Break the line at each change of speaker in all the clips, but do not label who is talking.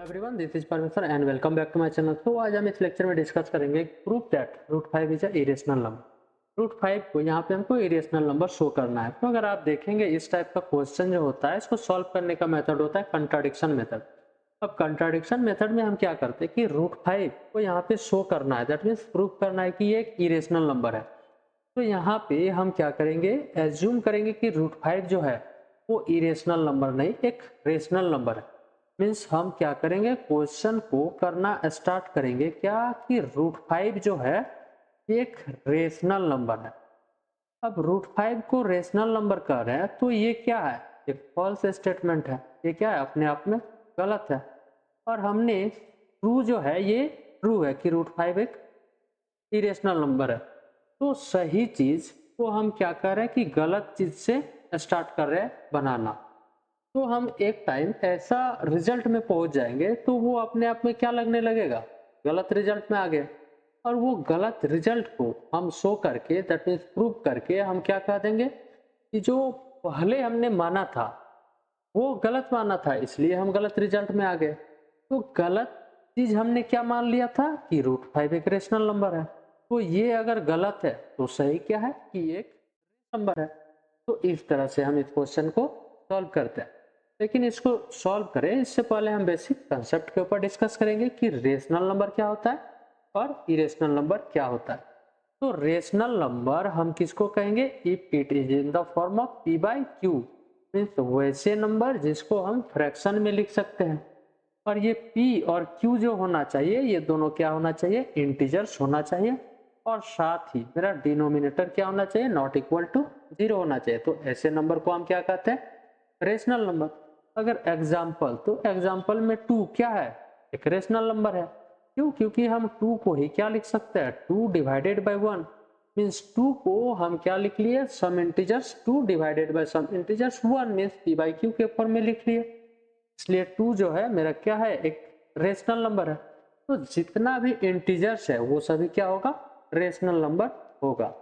Everyone, this is Parmeshwar and welcome back to my channel. तो आज हम इस लेक्चर में डिस्कस करेंगे proof that root 5 is a irrational number. Root 5 को यहाँ पे हमको इरेशनल नंबर शो करना है। तो अगर आप देखेंगे इस टाइप का क्वेश्चन जो होता है इसको सॉल्व करने का मेथड होता है कंट्राडिक्शन मेथड। अब कंट्राडिक्शन मेथड में हम क्या करते हैं कि रूट 5 को यहाँ पे शो करना है, दैट मीन्स प्रूफ करना है कि ये एक इरेशनल नंबर है। तो यहाँ पे हम क्या करेंगे, एज्यूम करेंगे कि रूट 5 जो है वो इरेशनल नंबर नहीं, एक रेशनल नंबर है। मीन्स हम क्या करेंगे, क्वेश्चन को करना स्टार्ट करेंगे क्या कि रूट 5 जो है एक रेशनल नंबर है। अब रूट 5 को रेशनल नंबर कह रहे हैं तो ये क्या है, एक फॉल्स स्टेटमेंट है। ये क्या है, अपने आप में गलत है। और हमने ट्रू जो है ये ट्रू है कि रूट 5 एक इरेशनल नंबर है। तो सही चीज को हम क्या कर रहे हैं कि गलत चीज से स्टार्ट कर रहे हैं बनाना। तो हम एक टाइम ऐसा रिजल्ट में पहुंच जाएंगे तो वो अपने आप में क्या लगने लगेगा, गलत रिजल्ट में आ गए। और वो गलत रिजल्ट को हम शो करके, दैट मीन्स प्रूव करके, हम क्या कह देंगे कि जो पहले हमने माना था वो गलत माना था, इसलिए हम गलत रिजल्ट में आ गए। तो गलत चीज हमने क्या मान लिया था कि रूट 5 एक रेशनल नंबर है। तो ये अगर गलत है तो सही क्या है कि एक नंबर है। तो इस तरह से हम इस क्वेश्चन को सॉल्व करते हैं। लेकिन इसको सॉल्व करें इससे पहले हम बेसिक कंसेप्ट के ऊपर डिस्कस करेंगे कि रेशनल नंबर क्या होता है और इरेशनल नंबर क्या होता है। तो रेशनल नंबर हम किसको कहेंगे, if it is in the form of p by Q, means वैसे नंबर जिसको हम फ्रैक्शन में लिख सकते हैं। और ये p और q जो होना चाहिए ये दोनों क्या होना चाहिए, इंटीजर्स होना चाहिए। और साथ ही मेरा डिनोमिनेटर क्या होना चाहिए, नॉट इक्वल टू 0 होना चाहिए। तो ऐसे नंबर को हम क्या कहते हैं, रेशनल नंबर। अगर एग्जाम्पल, तो एग्जाम्पल में 2 क्या है, एक रेशनल नंबर है। क्यों, क्योंकि हम 2 को ही क्या लिख सकते हैं, 2 डिवाइडेड बाई 1, मीन्स 2 को हम क्या लिख लिए, some integers 2 divided by some integers 1, means p by Q के फॉर्म में लिख लिए। इसलिए 2 जो है मेरा क्या है, एक रेशनल नंबर है। तो जितना भी इंटीजर्स है वो सभी क्या होगा, रेशनल नंबर होगा।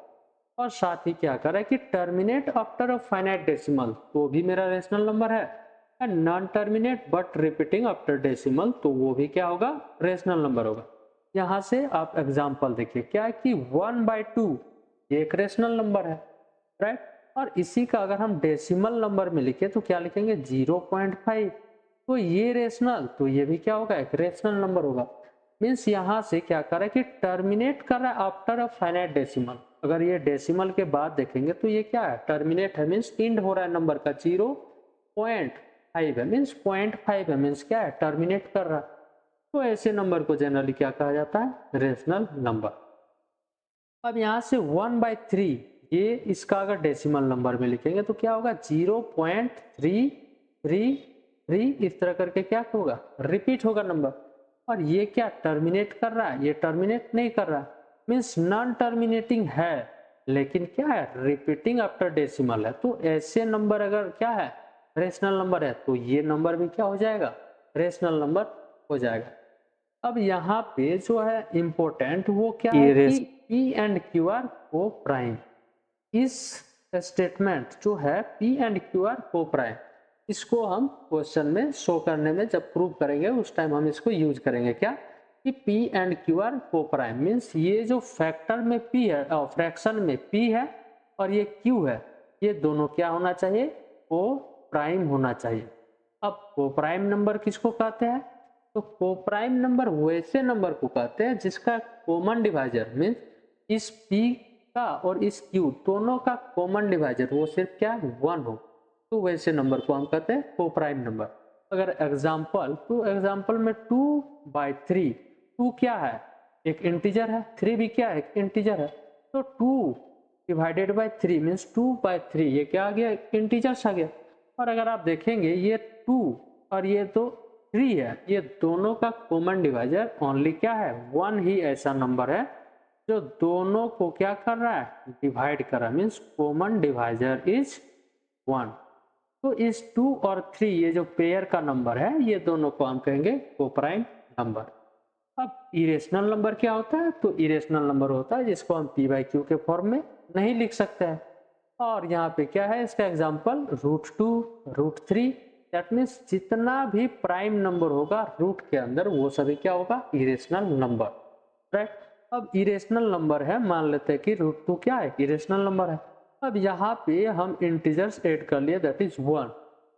और साथ ही क्या करें कि terminate after a finite decimal, तो भी मेरा रेशनल नंबर है। And non terminate but repeating after decimal, तो वो भी क्या होगा, रेशनल नंबर होगा। यहाँ से आप एग्जांपल देखिए, क्या है कि 1/2 ये एक रेशनल नंबर है, राइट। और इसी का अगर हम डेसिमल नंबर में लिखे तो क्या लिखेंगे, 0.5, तो ये रेशनल, तो ये भी क्या होगा, एक रेशनल नंबर होगा। मीन्स यहाँ से क्या कर रहा है कि टर्मिनेट कर रहा है आफ्टर अ फाइनाइट डेसिमल। अगर ये डेसिमल के बाद देखेंगे तो ये क्या है, टर्मिनेट है, मीन्स इंड हो रहा है नंबर का, 0.5 है, मीन्स 0.5 है, मीन्स क्या है, टर्मिनेट कर रहा है। तो ऐसे नंबर को जनरली क्या कहा जाता है, रेशनल नंबर। अब यहाँ से 1/3 ये इसका अगर डेसिमल नंबर में लिखेंगे तो क्या होगा, 0.333, इस तरह करके क्या होगा, रिपीट होगा नंबर। और ये क्या टर्मिनेट कर रहा है, ये टर्मिनेट नहीं कर रहा है, मीन्स नॉन टर्मिनेटिंग है, लेकिन क्या है, रिपीटिंग आफ्टर डेसिमल है। तो ऐसे नंबर अगर क्या है, रेशनल नंबर है, तो ये नंबर भी क्या हो जाएगा, रेशनल नंबर हो जाएगा। अब यहाँ पे जो है इम्पोर्टेंट वो क्या है कि P एंड Q आर को प्राइम। इस स्टेटमेंट जो है P एंड Q आर को प्राइम, इसको हम क्वेश्चन में शो करने में जब प्रूव करेंगे उस टाइम हम इसको यूज करेंगे, क्या कि P एंड Q आर को प्राइम, मीन्स ये जो फैक्टर में P है और फ्रैक्शन में P है और ये Q है, ये दोनों क्या होना चाहिए, को प्राइम होना चाहिए। अब को प्राइम नंबर किसको कहते हैं, तो कोप्राइम नंबर वैसे नंबर को कहते हैं जिसका कॉमन डिवाइजर, मीन्स इस p का और इस q दोनों का कॉमन डिवाइजर वो सिर्फ क्या 1 हो, तो वैसे नंबर को हम कहते हैं कोप्राइम नंबर। अगर एग्जाम्पल, तो एग्जाम्पल में 2/3, 2 क्या है, एक इंटीजर है, 3 भी क्या है, एक इंटीजर है। तो 2 डिवाइडेड बाई 3 मीन्स 2/3, ये क्या आ गया, एक इंटीजर्स आ गया। और अगर आप देखेंगे ये 2 और ये तो 3 है, ये दोनों का कॉमन डिवाइजर ओनली क्या है, 1 ही ऐसा नंबर है जो दोनों को क्या कर रहा है, डिवाइड कर रहा है, मीन्स कॉमन डिवाइजर इज 1। तो इस 2 और 3 ये जो पेयर का नंबर है ये दोनों को हम कहेंगे कोप्राइम नंबर। अब इरेशनल नंबर क्या होता है, तो इरेशनल नंबर होता है जिसको हम p बाई क्यू के फॉर्म में नहीं लिख सकते हैं। और यहाँ पे क्या है, इसका एग्जाम्पल √2, √3 दैट मीन्स जितना भी प्राइम नंबर होगा रूट के अंदर वो सभी क्या होगा, इरेशनल नंबर, राइट। अब इरेशनल नंबर है, मान लेते हैं कि रूट 2 क्या है, इरेशनल नंबर है। अब यहाँ पे हम इंटीजर्स ऐड कर लिए, दैट इज 1।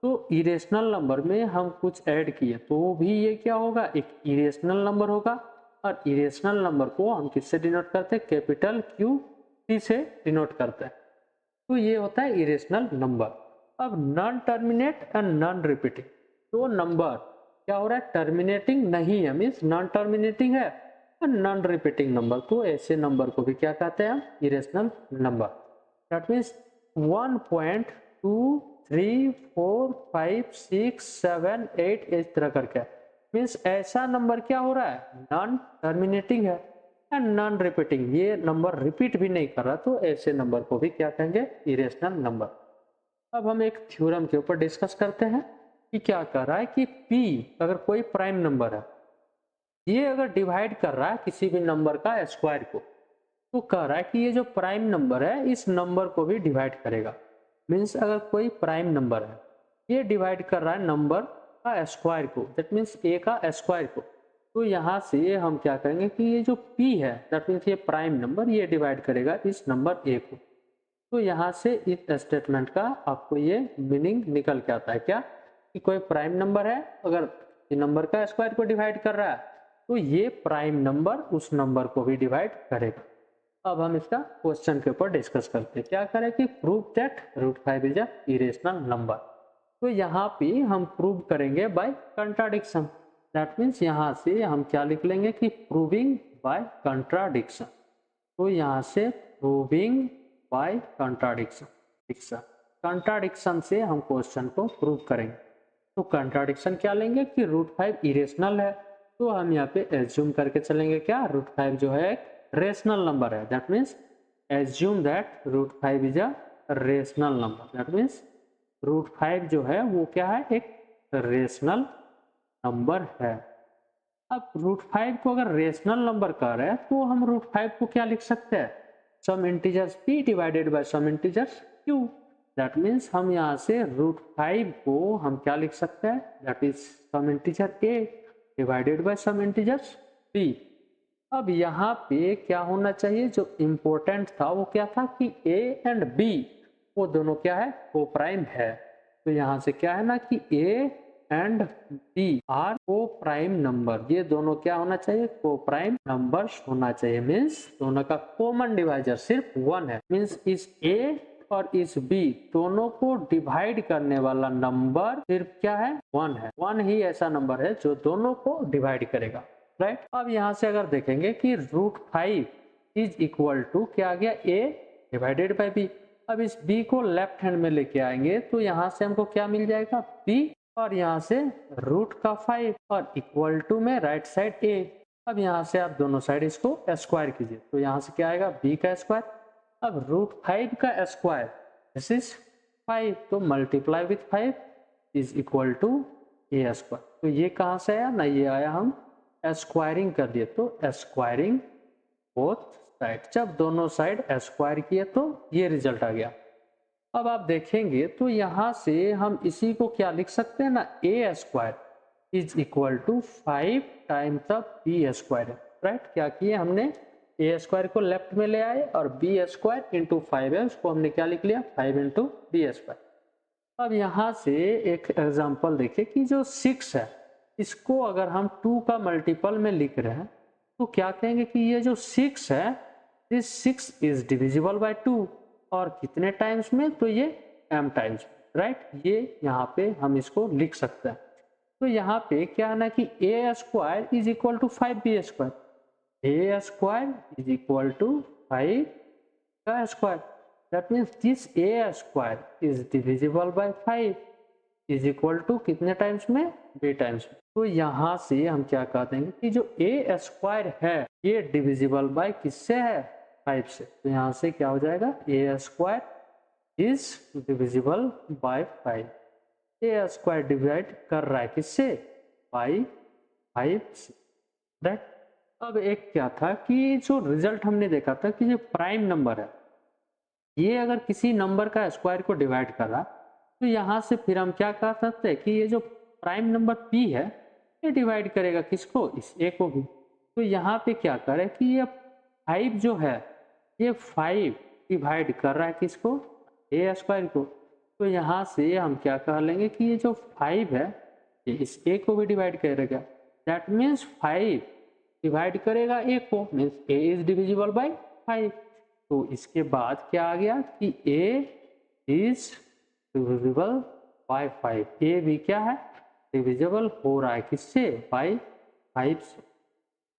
तो इरेशनल नंबर में हम कुछ ऐड किए तो भी ये क्या होगा, एक इरेशनल नंबर होगा। और इरेशनल नंबर को हम किससे डिनोट करते हैं, कैपिटल क्यू टी से डिनोट करते हैं। तो ये होता है इरेशनल नंबर। अब non terminate and non repeating, तो नंबर क्या हो रहा है, टर्मिनेटिंग नहीं है, मीन्स नॉन टर्मिनेटिंग है, और नॉन रिपीटिंग नंबर, तो ऐसे नंबर को भी क्या कहते हैं हम, इरेशनल नंबर। दैट मीन्स 1.2, 3, 4, 5, 6, 7, 8 इस तरह करके, मीन्स ऐसा नंबर क्या हो रहा है, नॉन टर्मिनेटिंग है एंड नॉन रिपीटिंग, ये नंबर रिपीट भी नहीं कर रहा, तो ऐसे नंबर को भी क्या कहेंगे, इरेशनल नंबर। अब हम एक थ्योरम के ऊपर डिस्कस करते हैं कि क्या कर रहा है कि p अगर कोई प्राइम नंबर है, ये अगर डिवाइड कर रहा है किसी भी नंबर का स्क्वायर को, तो कह रहा है कि ये जो प्राइम नंबर है इस नंबर को भी डिवाइड करेगा। मीन्स अगर कोई प्राइम नंबर है, ये डिवाइड कर रहा है नंबर का स्क्वायर को, दैट मीन्स a का स्क्वायर को, तो यहाँ से हम क्या करेंगे कि ये जो p है, दैट मीन्स ये प्राइम नंबर, ये डिवाइड करेगा इस नंबर a को। तो यहाँ से इस स्टेटमेंट का आपको ये मीनिंग निकल के आता है क्या, कि कोई प्राइम नंबर है, अगर ये नंबर का स्क्वायर को डिवाइड कर रहा है, तो ये प्राइम नंबर उस नंबर को भी डिवाइड करेगा। अब हम इसका क्वेश्चन के ऊपर डिस्कस करते हैं, क्या करें कि prove that root 5 is a irrational number. तो यहाँ पे हम प्रूव करेंगे बाय कंट्राडिक्शन, दैट मीन्स यहाँ से हम क्या लिख लेंगे कि प्रूविंग बाय कंट्राडिक्शन। तो यहाँ से प्रूविंग बाय कंट्राडिक्शन, कंट्राडिक्शन से हम क्वेश्चन को प्रूव करेंगे। तो कंट्राडिक्शन क्या लेंगे कि रूट 5 इरेशनल है, तो हम यहाँ पे एज्यूम करके चलेंगे क्या, रूट 5 जो है एक रेशनल नंबर है, that means assume that root 5 is a rational number, that means root 5 जो है वो क्या है, एक रेशनल नंबर है। अब रूट 5 को अगर रेशनल नंबर कह रहे हैं, तो हम रूट 5 को क्या लिख सकते हैं, some integers p divided by some integers q, that means हम यहाँ से रूट 5 को हम क्या लिख सकते हैं, that is some integer a divided by some integers b। अब यहाँ पे क्या होना चाहिए, जो इम्पोर्टेंट था वो क्या था कि a एंड b वो दोनों क्या है, को प्राइम है। तो यहाँ से क्या है ना कि a एंड b आर को प्राइम नंबर, ये दोनों क्या होना चाहिए, को प्राइम नंबर्स होना चाहिए। मीन्स दोनों का कॉमन डिवाइजर सिर्फ 1 है, मीन्स इस a और इस b दोनों को डिवाइड करने वाला नंबर सिर्फ क्या है, 1 है। 1 ही ऐसा नंबर है जो दोनों को डिवाइड करेगा, राइट। अब यहाँ से अगर देखेंगे कि रूट 5 इज इक्वल टू क्या आ गया, a डिवाइडेड बाई b। अब इस b को लेफ्ट हैंड में लेके आएंगे तो यहाँ से हमको क्या मिल जाएगा, b, और यहाँ से रूट का 5 और इक्वल टू में राइट साइड a। अब यहाँ से आप दोनों साइड इसको स्क्वायर कीजिए, तो यहाँ से क्या आएगा, b का स्क्वायर। अब रूट 5 का स्क्वायर दिस इज 5, तो multiply with 5 is equal to a square. तो ये कहाँ से आया ना, ये आया हम स्क्वायरिंग कर दिए, तो स्क्वायरिंग बोथ साइड, जब दोनों साइड स्क्वायर किए तो ये रिजल्ट आ गया। अब आप देखेंगे तो यहाँ से हम इसी को क्या लिख सकते हैं ना, a square is equal to 5 times of b square, right. क्या किए हमने, a स्क्वायर को लेफ्ट में ले आए और b स्क्वायर इंटू 5 है उसको हमने क्या लिख लिया, 5 इंटू b स्क्वायर। अब यहाँ से एक एग्जांपल देखिए कि जो 6 है इसको अगर हम 2 का मल्टीपल में लिख रहे हैं, तो क्या कहेंगे कि ये जो 6 है, दिस 6 इज डिविजिबल बाय 2, और कितने टाइम्स में, तो ये m टाइम्स, राइट। ये यहाँ पे हम इसको लिख सकते हैं। तो यहाँ पे क्या है ना कि a square is equal to 5b square, a square is equal to 5 का square, that means this a square is divisible by 5 is equal to कितने टाइम्स में, b टाइम्स में। तो यहाँ से हम क्या कह देंगे कि जो a स्क्वायर है ये डिविजिबल बाय किससे है, 5 से। तो यहाँ से क्या हो जाएगा, a square is divisible by 5, a square divide कर रहा है किससे, बाय 5 से, राइट। अब एक क्या था कि जो रिजल्ट हमने देखा था कि जो प्राइम नंबर है ये अगर किसी नंबर का स्क्वायर को डिवाइड कर रहा तो यहाँ से फिर हम क्या कह सकते हैं कि ये जो प्राइम नंबर p है ये डिवाइड करेगा किसको, इस a को भी। तो यहाँ पे क्या करें कि ये 5 जो है ये 5 डिवाइड कर रहा है किसको, a स्क्वायर को। तो यहाँ से हम क्या कह लेंगे कि ये जो 5 है ये इस a को भी डिवाइड करेगा। दैट मीन्स 5 डिवाइड करेगा a को, means a is divisible by 5। तो इसके बाद क्या आ गया कि a is divisible by 5। a भी क्या है, डिविजिबल हो रहा है किससे, बाय 5 से।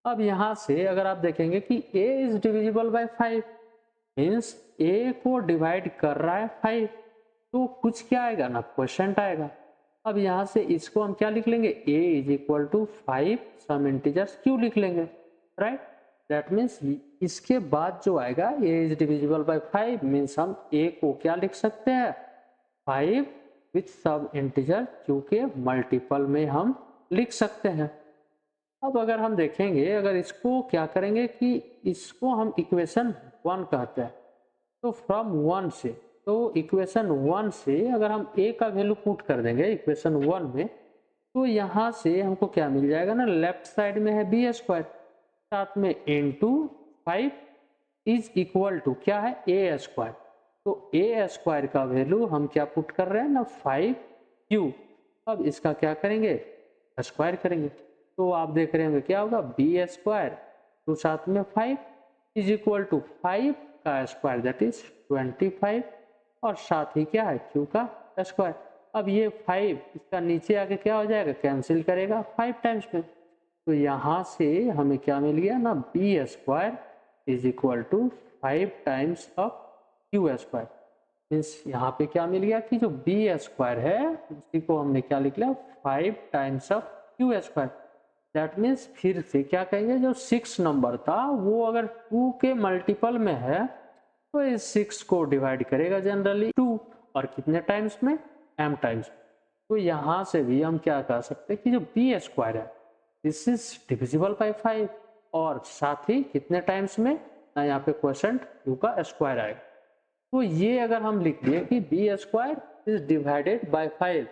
अब यहाँ से अगर आप देखेंगे कि a is divisible by 5 means a को डिवाइड कर रहा है 5, तो कुछ क्या आएगा ना, क्वोशिएंट आएगा। अब यहाँ से इसको हम क्या लिख लेंगे, a is equal to 5 some integers q लिख लेंगे, राइट। दैट मीन्स इसके बाद जो आएगा a is divisible by 5 means हम a को क्या लिख सकते हैं, 5 विथ सब इंटीजर q के मल्टीपल में हम लिख सकते हैं। अब अगर हम देखेंगे, अगर इसको क्या करेंगे कि इसको हम इक्वेशन 1 कहते हैं, तो फ्रॉम 1 से, तो इक्वेशन 1 से अगर हम a का वैल्यू पुट कर देंगे इक्वेशन 1 में, तो यहाँ से हमको क्या मिल जाएगा ना, लेफ्ट साइड में है b स्क्वायर, साथ में इनटू 5 इज इक्वल टू क्या है, a स्क्वायर। तो a स्क्वायर का वैल्यू हम क्या पुट कर रहे हैं ना, 5q। अब इसका क्या करेंगे, स्क्वायर करेंगे, तो आप देख रहे होंगे क्या होगा, b स्क्वायर तो साथ में 5 इज इक्वल टू 5 का स्क्वायर दैट इज 25, और साथ ही क्या है q का स्क्वायर। अब ये 5 इसका नीचे आके क्या हो जाएगा, कैंसिल करेगा 5 टाइम्स में। तो यहाँ से हमें क्या मिल गया ना, b square is equal to 5 times of q square. Means यहाँ पे क्या मिल गया कि जो b स्क्वायर है उसी को हमने क्या लिख लिया, 5 times of q square. That means फिर से क्या कहेंगे, जो 6 नंबर था वो अगर 2 के मल्टीपल में है तो इस 6 को डिवाइड करेगा जनरली 2, और कितने टाइम्स में, m टाइम्स। तो यहाँ से भी हम क्या कह सकते हैं कि जो b स्क्वायर है दिस इज डिविजिबल बाय 5, और साथ ही कितने टाइम्स में ना, यहाँ पे क्वोशिएंट q का स्क्वायर आएगा। तो ये अगर हम लिख दिए कि b square is divided by 5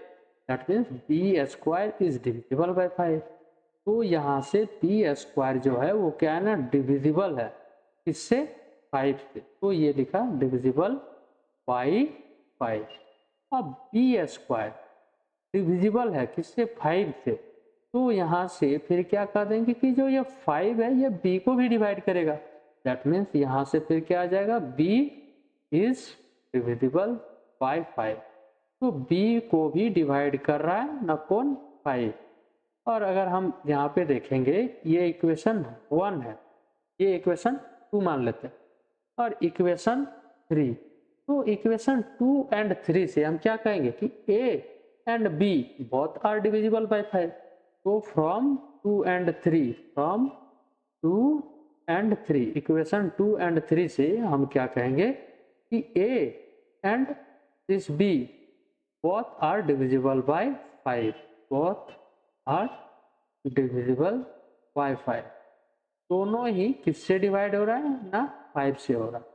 that means b square is divisible by 5। तो यहाँ से b स्क्वायर जो है वो क्या है ना, डिविजिबल है किससे, 5 से। तो ये लिखा डिविजिबल बाई 5। अब b स्क्वायर डिविजिबल है किससे, 5 से। तो यहाँ से फिर क्या कह देंगे कि जो ये 5 है ये b को भी डिवाइड करेगा। दैट मीन्स यहाँ से फिर क्या आ जाएगा, b इज डिविजिबल बाय 5। तो b को भी डिवाइड कर रहा है ना कौन, 5। और अगर हम यहाँ पे देखेंगे ये इक्वेशन 1 है, ये इक्वेशन 2 मान लेते हैं, और इक्वेशन 3। तो इक्वेशन 2 एंड 3 से हम क्या कहेंगे कि a and b both are divisible by 5। तो from 2 and 3, from 2 and 3, equation 2 and 3 से हम क्या कहेंगे कि a and this b both are divisible by 5, both are divisible by 5। दोनों ही किससे डिवाइड हो रहा है ना, 5 से हो रहा है।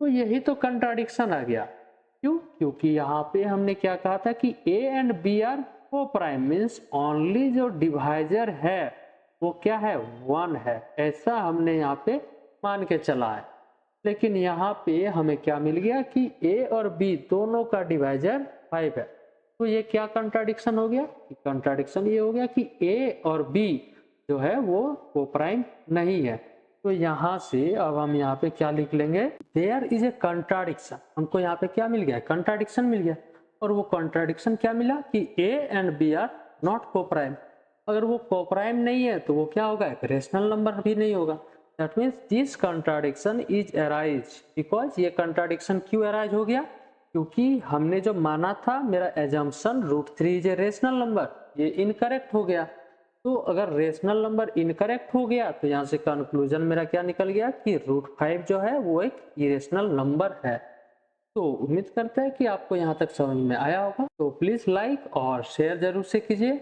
तो यही तो कंट्राडिक्शन आ गया। क्यों, क्योंकि यहाँ पे हमने क्या कहा था कि a एंड b आर को प्राइम मीन्स ओनली जो डिवाइजर है वो क्या है, 1 है, ऐसा हमने यहाँ पे मान के चला है। लेकिन यहाँ पे हमें क्या मिल गया कि a और b दोनों का डिवाइजर 5 है। तो ये क्या कंट्राडिक्शन हो गया, कंट्राडिक्शन ये हो गया कि a और b जो है वो कोप्राइम नहीं है। तो यहाँ से अब हम यहाँ पे क्या लिख लेंगे, देयर इज ए कंट्राडिक्शन। हमको यहाँ पे क्या मिल गया, कंट्राडिक्शन मिल गया। और वो कंट्राडिक्शन क्या मिला कि a and b are not coprime. अगर वो कोप्राइम नहीं है तो वो क्या होगा, एक रेशनल नंबर भी नहीं होगा। That means this contradiction is arise because, ये कंट्राडिक्शन क्यों अराइज हो गया, क्योंकि हमने जो माना था मेरा assumption √3 is a rational number, ये इनकरेक्ट हो गया। तो अगर रेशनल नंबर इनकरेक्ट हो गया तो यहाँ से कंक्लूजन मेरा क्या निकल गया कि √5 जो है वो एक इरेशनल नंबर है। तो उम्मीद करते हैं कि आपको यहाँ तक समझ में आया होगा। तो प्लीज लाइक और शेयर जरूर से कीजिए।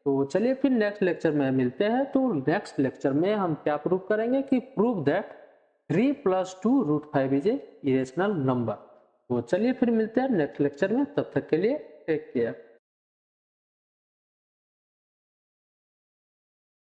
तो चलिए फिर नेक्स्ट लेक्चर में मिलते हैं। तो नेक्स्ट लेक्चर में हम क्या प्रूव करेंगे कि prove that 3 + 2 √5 is a irrational number. तो चलिए फिर मिलते हैं नेक्स्ट लेक्चर में, तब तक के लिए टेक केयर।